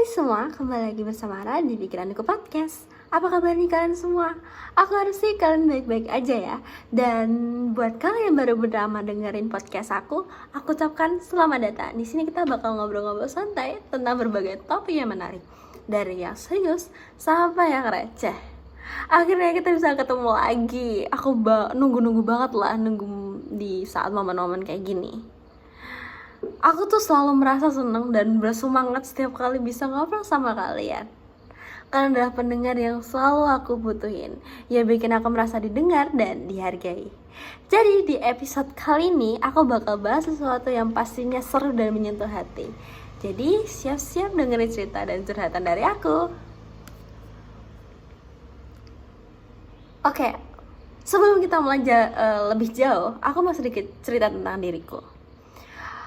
semua, kembali lagi bersama Ra di Pikiranku Podcast. Apa kabar nih kalian semua? Aku harap sih kalian baik-baik aja ya. Dan buat kalian yang baru pertama dengerin podcast aku ucapkan selamat datang. Di sini kita bakal ngobrol-ngobrol santai tentang berbagai topik yang menarik, dari yang serius sampai yang receh. Akhirnya kita bisa ketemu lagi. Aku nunggu banget lah, nunggu di saat momen-momen kayak gini. Aku tuh selalu merasa senang dan bersemangat setiap kali bisa ngobrol sama kalian. Kalian adalah pendengar yang selalu aku butuhin, yang bikin aku merasa didengar dan dihargai. Jadi di episode kali ini aku bakal bahas sesuatu yang pastinya seru dan menyentuh hati. Jadi siap-siap dengerin cerita dan curhatan dari aku. Oke, sebelum kita mulai lebih jauh, aku mau sedikit cerita tentang diriku.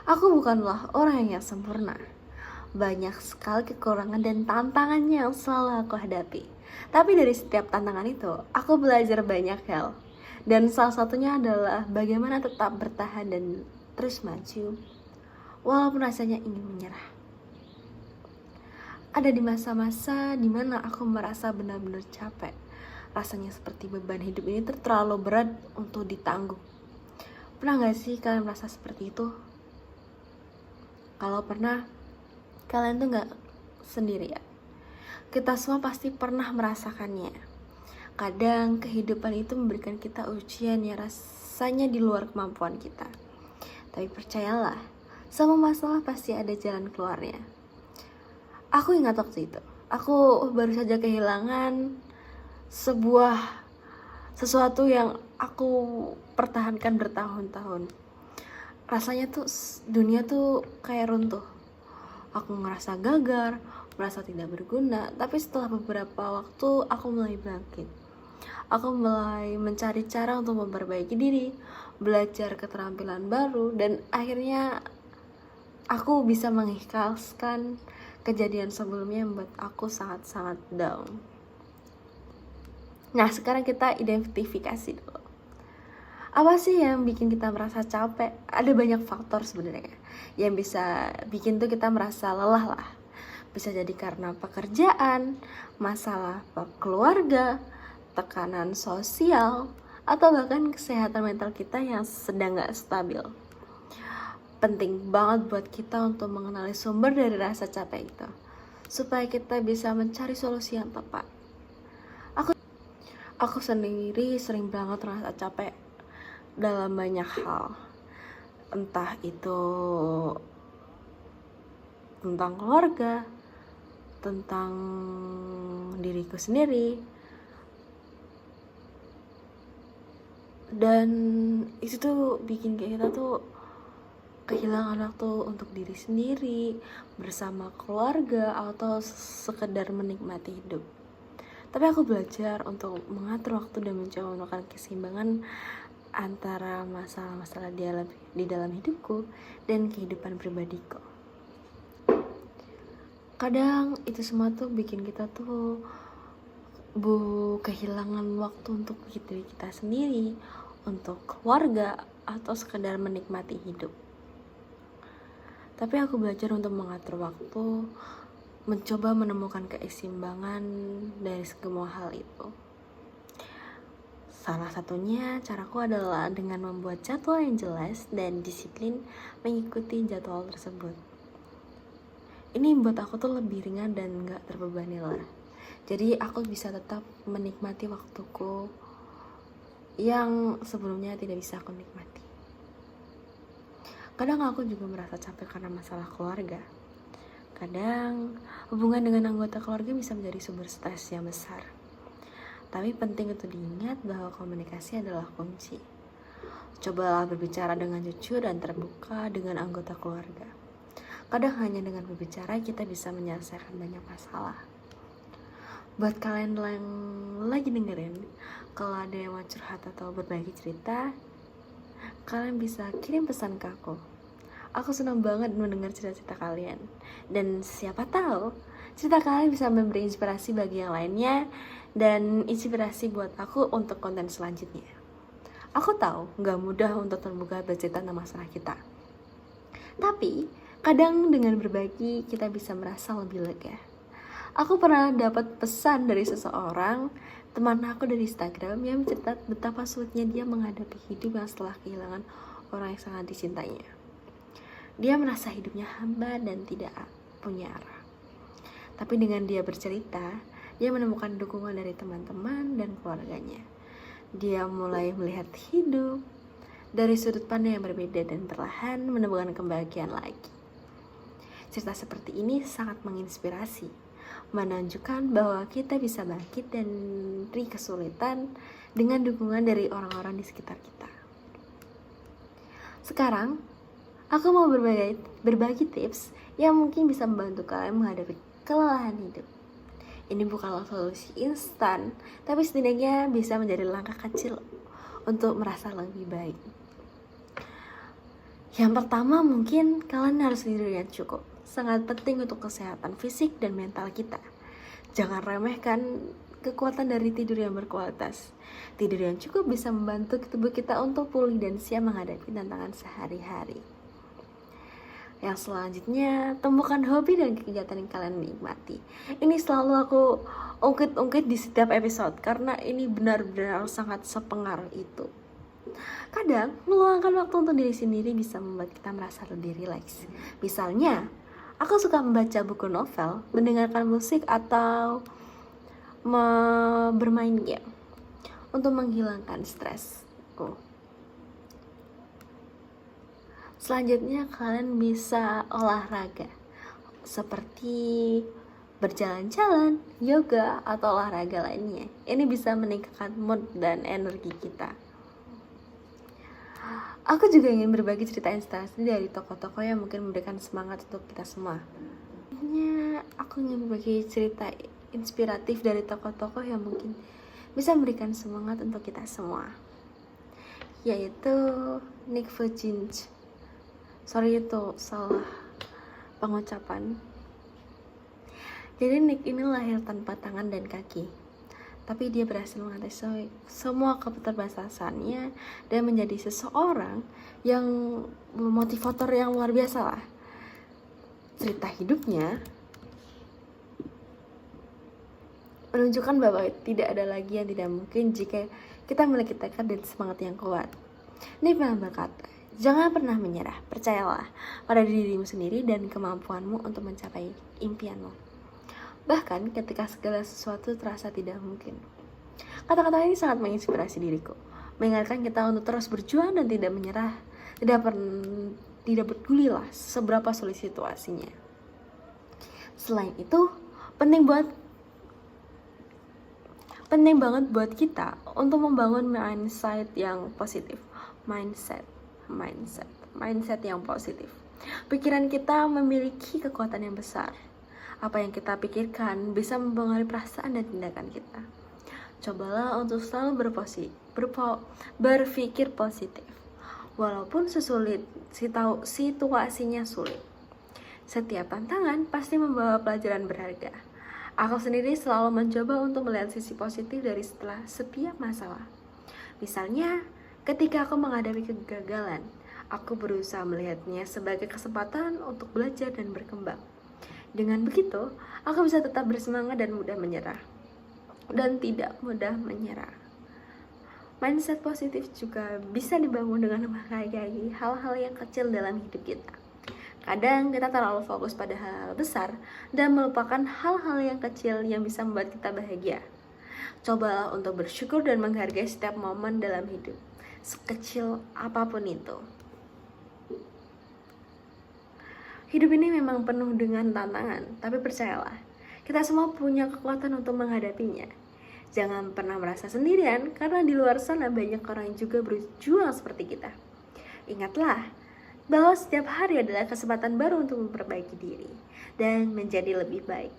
Aku bukanlah orang yang sempurna. Banyak sekali kekurangan dan tantangannya yang selalu aku hadapi. Tapi dari setiap tantangan itu, aku belajar banyak hal. Dan salah satunya adalah bagaimana tetap bertahan dan terus maju, walaupun rasanya ingin menyerah. Ada di masa-masa dimana aku merasa benar-benar capek. Rasanya seperti beban hidup ini terlalu berat untuk ditanggung. Pernah gak sih kalian merasa seperti itu? Kalau pernah, kalian tuh gak sendirian. Kita semua pasti pernah merasakannya. Kadang kehidupan itu memberikan kita ujian yang rasanya di luar kemampuan kita. Tapi percayalah, semua masalah pasti ada jalan keluarnya. Aku ingat waktu itu, aku baru saja kehilangan sesuatu yang aku pertahankan bertahun-tahun. Rasanya tuh dunia tuh kayak runtuh. Aku ngerasa gagal, merasa tidak berguna. Tapi setelah beberapa waktu aku mulai bangkit. Aku mulai mencari cara untuk memperbaiki diri, belajar keterampilan baru, dan akhirnya aku bisa mengikhlaskan kejadian sebelumnya yang membuat aku sangat-sangat down. Nah, sekarang kita identifikasi dulu. Apa sih yang bikin kita merasa capek? Ada banyak faktor sebenarnya yang bisa bikin tuh kita merasa lelah lah. Bisa jadi karena pekerjaan, masalah keluarga, tekanan sosial, atau bahkan kesehatan mental kita yang sedang gak stabil. Penting banget buat kita untuk mengenali sumber dari rasa capek itu, supaya kita bisa mencari solusi yang tepat. Aku sendiri sering banget merasa capek dalam banyak hal, entah itu tentang keluarga, tentang diriku sendiri, dan itu tuh bikin kita tuh kehilangan waktu untuk diri sendiri, bersama keluarga, atau sekedar menikmati hidup. Tapi aku belajar untuk mengatur waktu dan mencoba menemukan keseimbangan antara masalah-masalah di dalam hidupku dan kehidupan pribadiku. Kadang itu semua tuh bikin kita tuh kehilangan waktu untuk diri kita sendiri, untuk keluarga, atau sekedar menikmati hidup. Tapi aku belajar untuk mengatur waktu, mencoba menemukan keseimbangan dari semua hal itu. Salah satunya caraku adalah dengan membuat jadwal yang jelas dan disiplin mengikuti jadwal tersebut. Ini membuat aku tuh lebih ringan dan gak terbebani lah. Jadi aku bisa tetap menikmati waktuku yang sebelumnya tidak bisa aku nikmati. Kadang aku juga merasa capek karena masalah keluarga. Kadang hubungan dengan anggota keluarga bisa menjadi sumber stres yang besar. Tapi penting untuk diingat bahwa komunikasi adalah kunci. Cobalah berbicara dengan jujur dan terbuka dengan anggota keluarga. Kadang hanya dengan berbicara kita bisa menyelesaikan banyak masalah. Buat kalian yang lagi dengerin, kalau ada yang mau curhat atau berbagi cerita, kalian bisa kirim pesan ke aku. Aku senang banget mendengar cerita-cerita kalian. Dan siapa tahu cerita kalian bisa memberi inspirasi bagi yang lainnya dan inspirasi buat aku untuk konten selanjutnya. Aku tahu gak mudah untuk terbuka bercerita tentang masalah kita. Tapi kadang dengan berbagi kita bisa merasa lebih lega. Aku pernah dapat pesan dari seseorang, teman aku dari Instagram, yang mencerita betapa sulitnya dia menghadapi hidup yang setelah kehilangan orang yang sangat dicintainya. Dia merasa hidupnya hampa dan tidak punya arah. Tapi dengan dia bercerita, dia menemukan dukungan dari teman-teman dan keluarganya. Dia mulai melihat hidup dari sudut pandang yang berbeda dan perlahan menemukan kebahagiaan lagi. Cerita seperti ini sangat menginspirasi, menunjukkan bahwa kita bisa bangkit dari kesulitan dengan dukungan dari orang-orang di sekitar kita. Sekarang, aku mau berbagi tips yang mungkin bisa membantu kalian menghadapi kelelahan hidup. Ini bukanlah solusi instan, tapi setidaknya bisa menjadi langkah kecil untuk merasa lebih baik. Yang pertama, mungkin kalian harus tidur yang cukup. Sangat penting untuk kesehatan fisik dan mental kita. Jangan remehkan kekuatan dari tidur yang berkualitas. Tidur yang cukup bisa membantu tubuh kita untuk pulih dan siap menghadapi tantangan sehari-hari. Yang selanjutnya, temukan hobi dan kegiatan yang kalian nikmati. Ini selalu aku ungkit-ungkit di setiap episode, karena ini benar-benar sangat sepengaruh itu. Kadang, meluangkan waktu untuk diri sendiri bisa membuat kita merasa lebih rileks. Misalnya, aku suka membaca buku novel, mendengarkan musik, atau bermain game untuk menghilangkan stresku. Selanjutnya, kalian bisa olahraga seperti berjalan-jalan, yoga, atau olahraga lainnya. Ini bisa meningkatkan mood dan energi kita. Aku juga ingin berbagi cerita inspirasi dari tokoh-tokoh yang mungkin memberikan semangat untuk kita semua. Aku ingin berbagi cerita inspiratif dari tokoh-tokoh yang mungkin bisa memberikan semangat untuk kita semua, yaitu Nick Vujicic. Sorry itu salah pengucapan. Jadi Nick ini lahir tanpa tangan dan kaki, tapi dia berhasil mengatasi semua keterbatasannya dan menjadi seseorang yang motivator yang luar biasa lah. Cerita hidupnya menunjukkan bahwa tidak ada lagi yang tidak mungkin jika kita memiliki tekad dan semangat yang kuat. Nick pernah berkata, jangan pernah menyerah, percayalah pada dirimu sendiri dan kemampuanmu untuk mencapai impianmu. Bahkan ketika segala sesuatu terasa tidak mungkin. Kata-kata ini sangat menginspirasi diriku, mengingatkan kita untuk terus berjuang dan tidak menyerah, tidak pedulilah seberapa sulit situasinya. Selain itu, penting banget buat kita untuk membangun mindset yang positif. Mindset yang positif. Pikiran kita memiliki kekuatan yang besar. Apa yang kita pikirkan bisa mempengaruhi perasaan dan tindakan kita. Cobalah untuk selalu berpikir positif, walaupun situasinya sulit. Setiap tantangan pasti membawa pelajaran berharga. Aku sendiri selalu mencoba untuk melihat sisi positif dari setelah setiap masalah. Misalnya, ketika aku menghadapi kegagalan, aku berusaha melihatnya sebagai kesempatan untuk belajar dan berkembang. Dengan begitu, aku bisa tetap bersemangat dan tidak mudah menyerah. Mindset positif juga bisa dibangun dengan menghargai hal-hal yang kecil dalam hidup kita. Kadang kita terlalu fokus pada hal besar dan melupakan hal-hal yang kecil yang bisa membuat kita bahagia. Cobalah untuk bersyukur dan menghargai setiap momen dalam hidup, sekecil apapun itu. Hidup ini memang penuh dengan tantangan, tapi percayalah, kita semua punya kekuatan untuk menghadapinya. Jangan pernah merasa sendirian, karena di luar sana banyak orang yang juga berjuang seperti kita. Ingatlah bahwa setiap hari adalah kesempatan baru untuk memperbaiki diri dan menjadi lebih baik.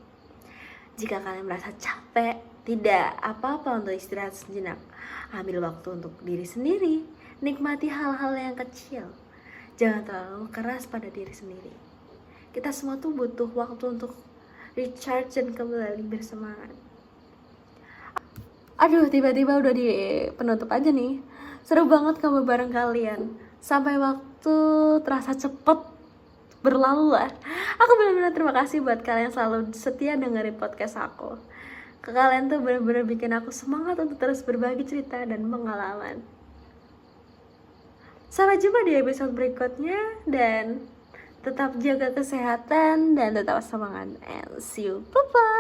Jika kalian merasa capek, tidak apa-apa untuk istirahat sejenak. Ambil waktu untuk diri sendiri, nikmati hal-hal yang kecil. Jangan terlalu keras pada diri sendiri. Kita semua tuh butuh waktu untuk recharge dan kembali bersemangat. Aduh, tiba-tiba udah di penutup aja nih. Seru banget kamu bareng kalian. Sampai waktu terasa cepet. berlalu lah. Aku benar-benar terima kasih buat kalian yang selalu setia dengerin podcast aku. Ke kalian tuh benar-benar bikin aku semangat untuk terus berbagi cerita dan pengalaman. Sampai jumpa di episode berikutnya, dan tetap jaga kesehatan dan tetap semangat, and see you, bye bye.